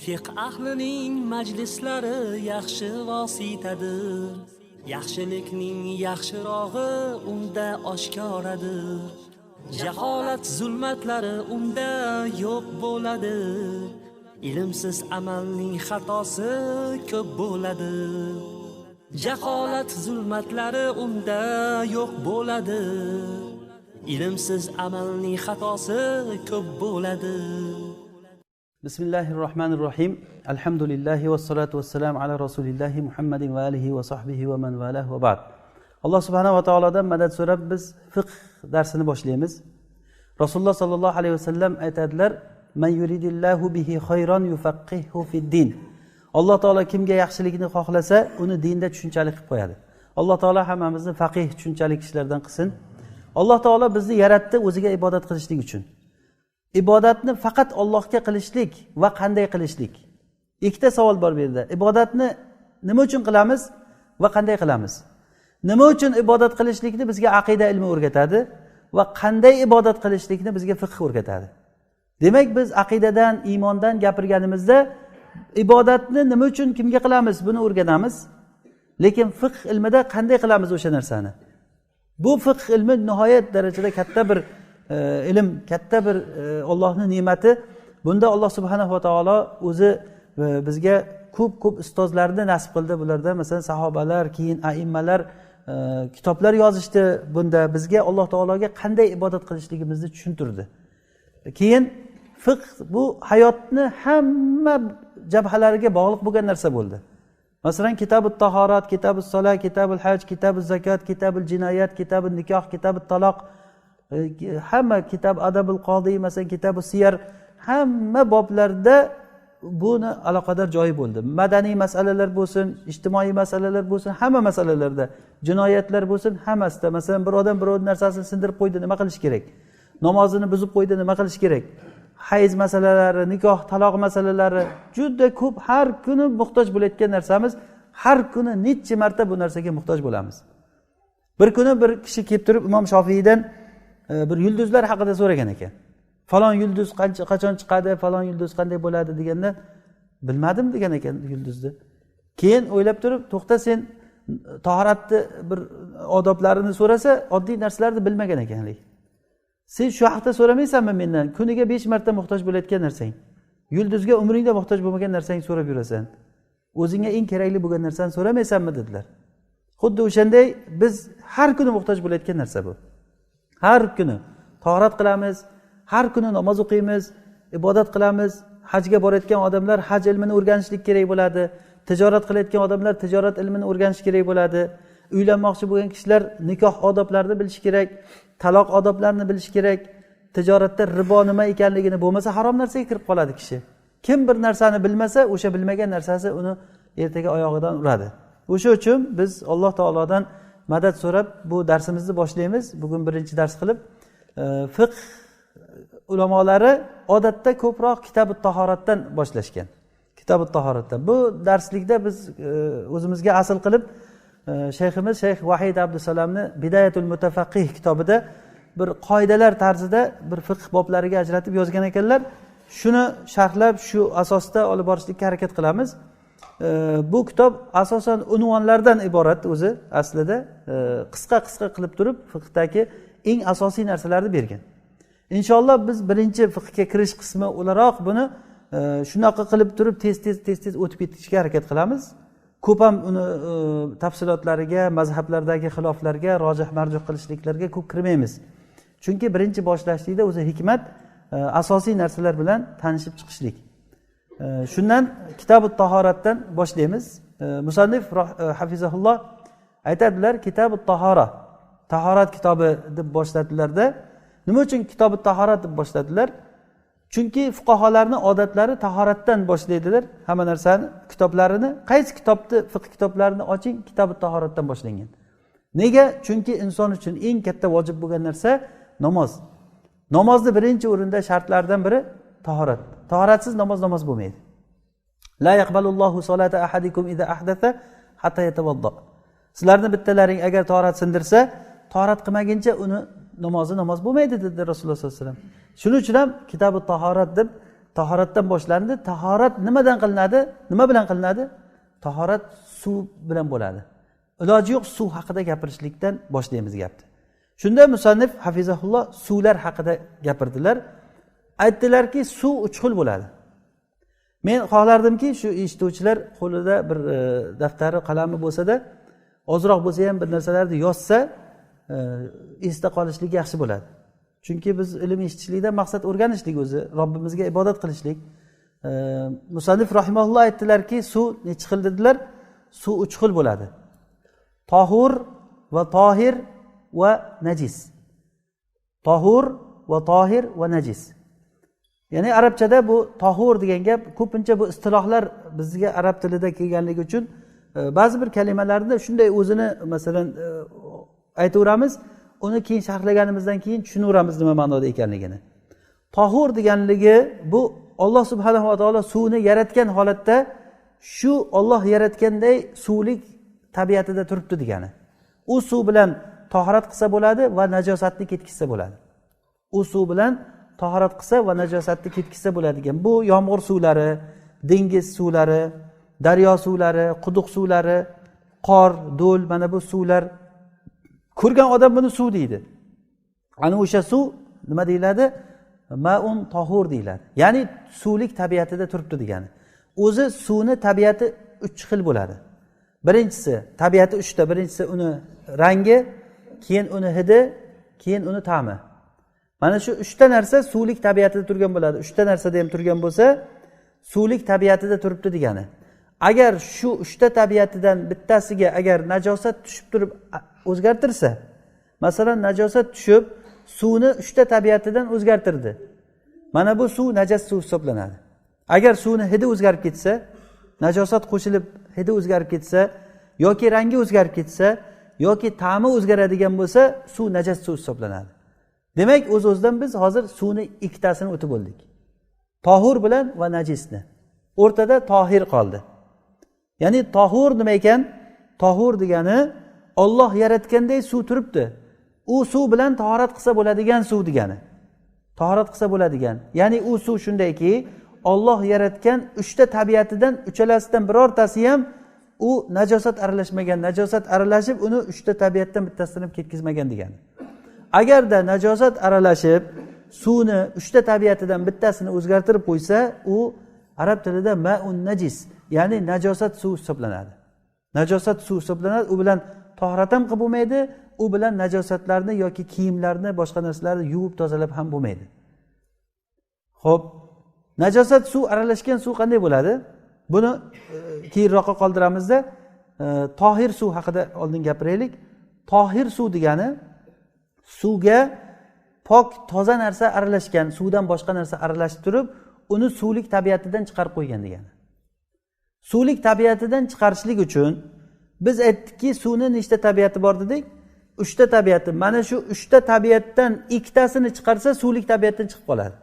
Fiqh ahlining majlislari yaxshi vositadir. Yaxshilikning yaxshirog'i unda oshkoradir. Jaholat zulmatlari unda yo'q bo'ladi. Ilmsiz amalning xatosi ko'p bo'ladi. Jaholat zulmatlari unda yo'q bo'ladi. Ilmsiz amalning xatosi ko'p bo'ladi. Bismillahirrahmanirrahim. Alhamdulillahi vassalatu vassalamu ala rasulillahi Muhammadin va alihi va sahbihi va man valah va ba'd. Alloh subhanahu va taolodan madad so'rab biz fiqh darsini boshlaymiz. Rasululloh sallallohu alayhi vasallam aytadilar: "Man yuridillahu bihi khayran yufaqqihhu fid-din." Alloh taolo kimga yaxshilikni xohlasa, uni dinda tushunchali qilib qo'yadi. Alloh taolo hammamizni faqih, tushunchali kishilardan qilsin. Alloh taolo bizni yaratdi o'ziga ibodat qilishlik uchun. Ibodatni faqat Allohga qilishlik va qanday qilishlik. Ikkita savol bor bu yerda. Ibodatni nima uchun qilamiz va qanday qilamiz? Nima uchun ibodat qilishlikni bizga aqida ilmi o'rgatadi va qanday ibodat qilishlikni bizga fiqh o'rgatadi. Demak, biz aqidadan, iymondan gapirganimizda ibodatni nima uchun kimga qilamiz buni o'rganamiz. Lekin fiqh ilmida qanday qilamiz o'sha narsani? Bu fiqh ilmi nihoyat darajada katta bir ilm, katta bir Allohning ne'mati. Bunda Alloh subhanahu va taolo o'zi bizga ko'p ustozlarni nasib qildi. Bularda masalan sahobalar, keyin aimmalar kitoblar yozishdi. Bunda bizga Alloh taologa qanday ibodat qilishligimizni tushuntirdi. Keyin fiqh bu hayotni hamma jabhalariga bog'liq bo'lgan narsa bo'ldi. Masalan, kitabut tahorat, kitabus solat, kitabul haj, kitabuz zakat, kitabul jinoyat, kitabun nikoh, kitabut taloq, hamma kitab adabul qodi, masalan kitabus siyar, hamma boblarda buni aloqador joyi bo'ldi. Madaniy masalalar bo'lsin, ijtimoiy masalalar bo'lsin, hamma masalalarda, jinoyatlar bo'lsin, hammasida. Masalan, bir odam birovning narsasini sindirib qo'ydi, nima qilish kerak? Namozini buzib qo'ydi, nima qilish kerak? Hayz masalalari, nikoh, taloq masalalari juda ko'p, har kuni muhtoj bo'layotgan narsamiz. Har kuni necha marta bu narsaga muhtoj bo'lamiz. Bir kuni bir kishi kelib turib Imom Shofiydan bir yulduzlar haqida so'ragan ekan. Falon yulduz qachon chiqadi, falon yulduz qanday bo'ladi deganda, bilmadim degan ekan yulduzni. Keyin o'ylab turib, to'xta, sen tahoratni bir odoblarini so'rasa, oddiy narsalarni bilmagan ekan. Sen shu haqda so'ramaysanmi mendan? Kuniga 5 marta muhtoj bo'layotgan narsang. Yulduzga umringda muhtoj bo'lmagan narsang so'rab yurasan. O'zingga eng kerakli bo'lgan narsani so'ramaysanmi dedilar. Xuddi o'shanday biz har kuni muhtoj bo'layotgan narsa bu. Har kuni tahorat qilamiz, har kuni namoz o'qiymiz, ibodat qilamiz. Hajga borayotgan odamlar haj ilmini o'rganishlik kerak bo'ladi. Tijorat qilayotgan odamlar tijorat ilmini o'rganish kerak bo'ladi. Uylanmoqchi bo'lgan kishilar nikoh odoblarini bilish kerak, taloq odoblarini bilish kerak. Tijoratda ribo nima ekanligini, bo'lmasa harom narsaga kirib qoladi kishi. Kim bir narsani bilmasa, o'sha bilmagan narsasi uni ertaga oyog'idan uradi. O'sha uchun biz Alloh taolodan madad so'rab bu darsimizni boshlaymiz. Bugun birinchi dars qilib, fiqh ulamolari odatda ko'proq kitabut tahoratdan boshlashgan. Kitabut tahoratdan. Bu darslikda biz o'zimizga asl qilib shayximiz Shayx Vahid Abdusalamni Bidayatul Mutafaqqih kitobida bir qoidalar tarzida bir fiqh boblariga ajratib yozgan ekanlar. Shuni sharhlab shu asosda olib borishlikka harakat qilamiz. Bu kitob asosan unvonlardan iborat o'zi aslida, qisqa qilib turib fiqhdagi eng asosiy narsalarni bergan. Inshaalloh biz birinchi fiqhga kirish qismi o'laroq buni shunaqa qilib turib tez o'tib ketishga harakat qilamiz. Ko'p ham uni tafsilotlariga, mazhablardagi xiloflarga, rojih marjuh qilishliklarga ko'p kirmaymiz. Chunki birinchi boshlashlikda o'zi hikmat asosiy narsalar bilan tanishib chiqishlik. Shundan kitabut tahoratdan boshlaymiz. Musannif hafizahulloh aytadilar, kitabut tahora, tahorat kitobi deb boshladilarda. Nima uchun kitobut tahorat deb boshladilar? Chunki fuqaholarning odatlari tahoratdan boshlaydilar hamma narsani, kitoblarini. Qaysi kitobni, fiqh kitoblarini oching, kitobut tahoratdan boshlangan. Nega? Chunki inson uchun eng katta vojib bo'lgan narsa namoz. Namozni birinchi o'rinda shartlardan biri tahorat. Tahoratsiz namoz bo'lmaydi. La yaqbalullohu solata ahadikum idza ahdatha hatta yatawadda. Sizlarning bittalaring agar tahorat sindirsa, tahorat qilmaguncha uni namoz bo'lmaydi dedi Rasululloh sollallohu alayhi vasallam. Shuning uchun ham kitabut tahorat deb tahoratdan boshlandi. Tahorat nimadan qilinadi? Nima bilan qilinadi? Tahorat suv bilan bo'ladi. Iloji yo'q suv haqida gapirishlikdan boshlaymiz gapni. Shunda musannif hafizahulloh suvlar haqida gapirdilar. Aytdilarki, suv 3 xil bo'ladi. Men xohlardimki, shu eshituvchilar qo'lida bir daftari, qalami bo'lsa-da, ozroq bo'lsa ham bir narsalarni yozsa, esda qolishligi yaxshi bo'ladi. Chunki biz ilm eshitishlikdan maqsad o'rganishlik o'zi, Robbimizga ibodat qilishlik. Musannif rahimahulloh aytdilarki, suv necha xil dedilar? Suv 3 xil bo'ladi. Tahur va tohir va najis. Tahur va tohir va najis. Ya'ni arabchada bu tahur degan gap ko'pincha bu istilohlar bizga arab tilida kelganligi uchun ba'zi bir kalimalarda shunday o'zini masalan aytaveramiz, uni keyin sharhlaganimizdan keyin tushunaveramiz nima ma'noda ekanligini. Tahur deganligi bu Alloh subhanahu va taolo suvni yaratgan holatda shu Alloh yaratganday suvlik tabiatida turibdi degani. U suv bilan tahorat qilsa bo'ladi va najosatni ketkizsa bo'ladi. U suv bilan tahorat qilsa va najosatni ketkizsa bo'ladi degan. Bu yomg'ir suvlari, dengiz suvlari, daryo suvlari, quduq suvlari, qor, do'l, mana bu suvlar. Ko'rgan odam buni suv deydi. Ana o'sha suv nima deyiladi? Ma'un tahur deyiladi. Ya'ni suvlik tabiatida turibdi degani. O'zi suvni tabiati 3 xil bo'ladi. Birinchisi tabiati 3 ta. Birinchisi uni rangi, keyin uni hidi, keyin uni ta'mi. Mana shu 3 ta narsa suvlik tabiatida turgan bo'ladi. 3 ta narsada ham turgan bo'lsa, suvlik tabiatida turibdi degani. Agar shu 3 ta tabiatidan bittasiga agar najosat tushib turib o'zgartirsa, masalan najosat tushib suvni 3 ta tabiatidan o'zgartirdi. Mana bu suv najas suv hisoblanadi. Agar suvni hidi o'zgarib ketsa, najosat qo'shilib hidi o'zgarib ketsa yoki rangi o'zgarib ketsa yoki ta'mi o'zgaradigan bo'lsa, suv najas suv hisoblanadi. Demak, o'z-o'zidan biz hozir suvni ikkitasini o'tib bo'ldik. Tahur bilan va najisni. O'rtada tohir qoldi. Ya'ni tahur nima ekan? Tahur degani Alloh yaratganday suv turibdi. U suv bilan tahorat qilsa bo'ladigan suv degani. Tahorat qilsa bo'ladigan. Ya'ni u suv shundayki, Alloh yaratgan 3 ta tabiatidan uchalasidan birortasi ham u najosat aralashmagan, najosat aralashib uni 3 ta tabiatdan bittasini ham ketkizmagan degani. Agarda najosat aralashib suvni 3 ta tabiatidan bittasini o'zgartirib qo'ysa, u arab tilida ma'un najis, ya'ni najosat suv hisoblanadi. Najosat suv hisoblanadi, u bilan tahorat ham qilib bo'lmaydi, u bilan najosatlarni yoki kiyimlarni, boshqa narsalarni yuvib tozalab ham bo'lmaydi. Xo'p, najosat suv aralashgan suv qanday bo'ladi? Buni keyinroqqa qoldiramizda. Tohir suv haqida oldin gapiraylik. Tohir suv degani suvga pok, toza narsa aralashgan, suvdan boshqa narsa aralashib turib, uni suvlik tabiatidan chiqarib qo'ygan degani. Suvlik tabiatidan chiqarishlik uchun biz aytdikki, suvni nechta tabiati bor dedik? 3 ta tabiati. Mana shu 3 ta tabiatdan ikkitasini chiqarsa, suvlik tabiatdan chiqib qoladi.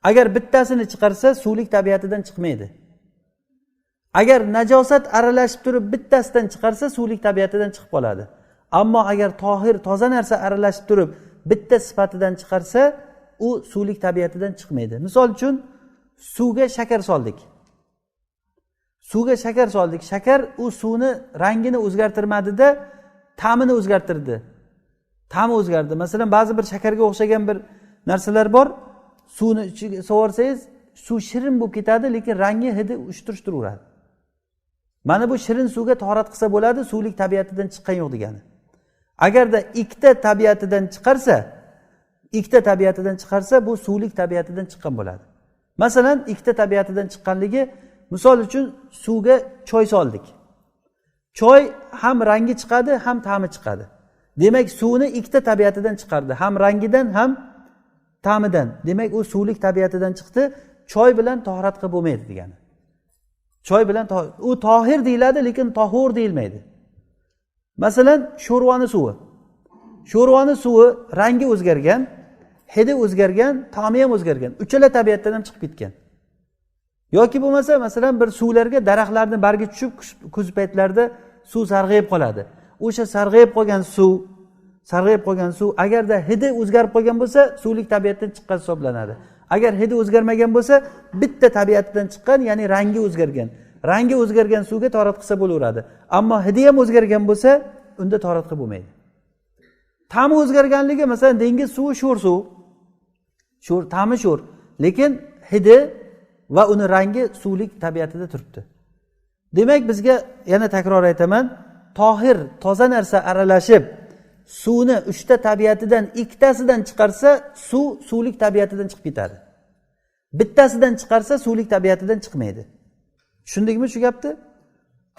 Agar bittasini chiqarsa, suvlik tabiatidan chiqmaydi. Agar najosat aralashib turib bittasidan chiqarsa, suvlik tabiatidan chiqib qoladi. Ammo agar tohir, toza narsa aralashib turib bitta sifatidan chiqarsa, u suvlik tabiatidan chiqmaydi. Misol uchun suvga shakar soldik. Suvga shakar soldik. Shakar u suvni rangini o'zgartirmadi-da, ta'mini o'zgartirdi. Ta'mi o'zgardi. Masalan, ba'zi bir shakarga o'xshagan bir narsalar bor. Suvni ichiga so'rsangiz, suv shirin bo'lib ketadi, lekin rangi, hidi ushtirishtiradi. Mana bu shirin suvga tahorat qilsa bo'ladi, suvlik tabiatidan chiqqan yo'q degani. Agarda ikkita tabiatidan chiqarsa, bu suvlik tabiatidan chiqqan bo'ladi. Masalan, ikkita tabiatidan chiqqanligi, misol uchun suvga choy soldik. Choy ham rangi chiqadi, ham ta'mi chiqadi. Demak, suvni ikkita tabiatidan chiqardi, ham rangidan, ham ta'midan. Demak, u suvlik tabiatidan chiqdi. Choy bilan tahorat qilib bo'lmaydi degani. Choy bilan u tohir deyiladi, lekin tahur deyilmaydi. Masalan, sho'rvani suvi. Sho'rvani suvi rangi o'zgargan, hidi o'zgargan, ta'mi ham o'zgargan. Uchala tabiatdan ham chiqib ketgan. Yoki bo'lmasa, masalan, bir suvlarga daraxtlarning bargi tushib, kuz paytlarida suv sarg'ayib qoladi. O'sha sarg'ayib qolgan suv agarda hidi o'zgarib qolgan bo'lsa, suvlik tabiatdan chiqqan hisoblanadi. agar hidi o'zgarmagan bo'lsa bitta tabiatidan chiqqan, ya'ni rangi o'zgargan. Rangi o'zgargan suvga tahorat qilsa bo'laveradi. Ammo hidi ham o'zgargan bo'lsa unda tahorat qilib bo'lmaydi. Ta'mi o'zgarganligi, masalan, dengiz suvi sho'r suv. Sho'r, ta'mi sho'r, lekin hidi va uni rangi suvlik tabiatida turibdi. Demak, bizga yana takror aytaman, tohir, toza narsa aralashib suvni 3 ta tabiatidan 2 tasidan chiqarsa, suv suvlik tabiatidan chiqib ketadi. Bittasidan chiqarsa suvlik tabiatidan chiqmaydi. Tushundingmi shu gapni?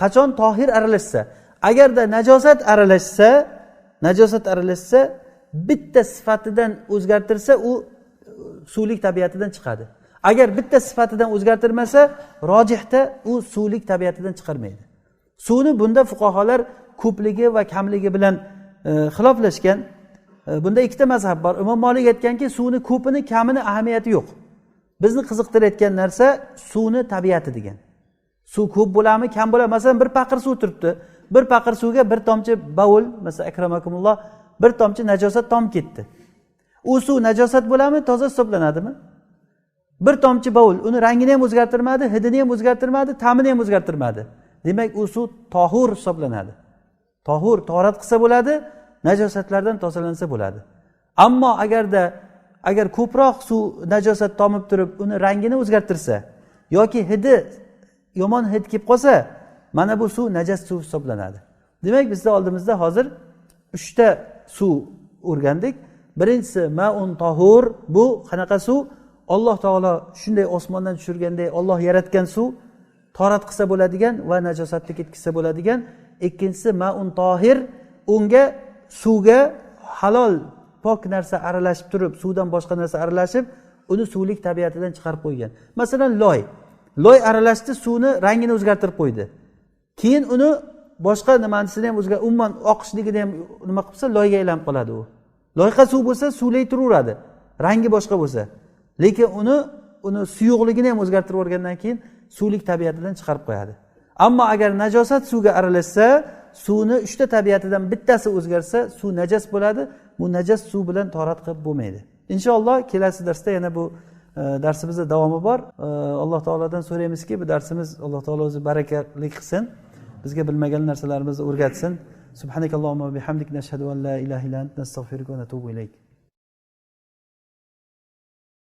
Qachon tohir aralashsa, agarda najosat aralashsa, bitta sifatidan o'zgartirsa u suvlik tabiatidan chiqadi. Agar bitta sifatidan o'zgartirmasa, rojihda u suvlik tabiatidan chiqarmaydi. Suvni bunda fuqaholar ko'pligi va kamligi bilan xiloflashgan. Bunda ikkita mazhab bor. Imom Malik aytganki, suvni ko'pini, kamini ahamiyati yo'q. Bizni qiziqtirayotgan narsa suvni tabiati degan. Suv ko'p bo'ladimi, kam bo'ladimi? Masalan, bir paqir suv turibdi. Bir paqir suvga bir tomchi bavul, masalan, akramakumulloh, bir tomchi najosat tomib ketdi. U suv najosat bo'ladimi, toza hisoblanadimi? Bir tomchi bavul uni rangini ham o'zgartirmadi, hidini ham o'zgartirmadi, ta'mini ham o'zgartirmadi. Demak, u suv tohur hisoblanadi. Tohur, tahorat qilsa bo'ladi, najosatlardan tozalansa bo'ladi. Ammo agar ko'proq suv najosat tomib turib, uni rangini o'zgartirsa yoki hidi yomon hid kelib qolsa, mana bu suv najas suv hisoblanadi. Demak, bizda oldimizda hozir 3 ta suv o'rgandik. Birinchisi ma'un tahur, bu qanaqa suv? Alloh taolo shunday osmondan tushirganday Alloh yaratgan suv, tahorat qilsa bo'ladigan va najosatni ketkizsa bo'ladigan. Ikkinchisi ma'un tohir, unga suvga halol pok narsa aralashib turib, suvdan boshqa narsa aralashib, uni suvlik tabiatidan chiqarib qo'ygan. Masalan, loy aralashdi, suvni rangini o'zgartirib qo'ydi. Keyin uni boshqa nimasini ham umuman oqishligini ham nima qilsa, loyga aylanib qoladi u. Loyqa suv bo'lsa, suvlay turaveradi, rangi boshqa bo'lsa. Lekin uni suyuqligini ham o'zgartirib o'rgandan keyin suvlik tabiatidan chiqarib qo'yadi. Ammo agar najosat suvga aralashsa, suvni 3 ta tabiatidan bittasi o'zgarsa, suv najas bo'ladi. Bu najas suv bilan tahorat qilib bo'lmaydi. Inshaalloh kelasi darsda yana bu darsimizda davomi bor. Alloh taolodan so'raymizki, bu darsimiz Alloh taolo o'zi barakali qilsin. Bizga bilmagan narsalarimizni o'rgatsin. Subhanakallohumma va bihamdik nashhadu an la ilaha illa anta nastag'firuka va natubu ilayk.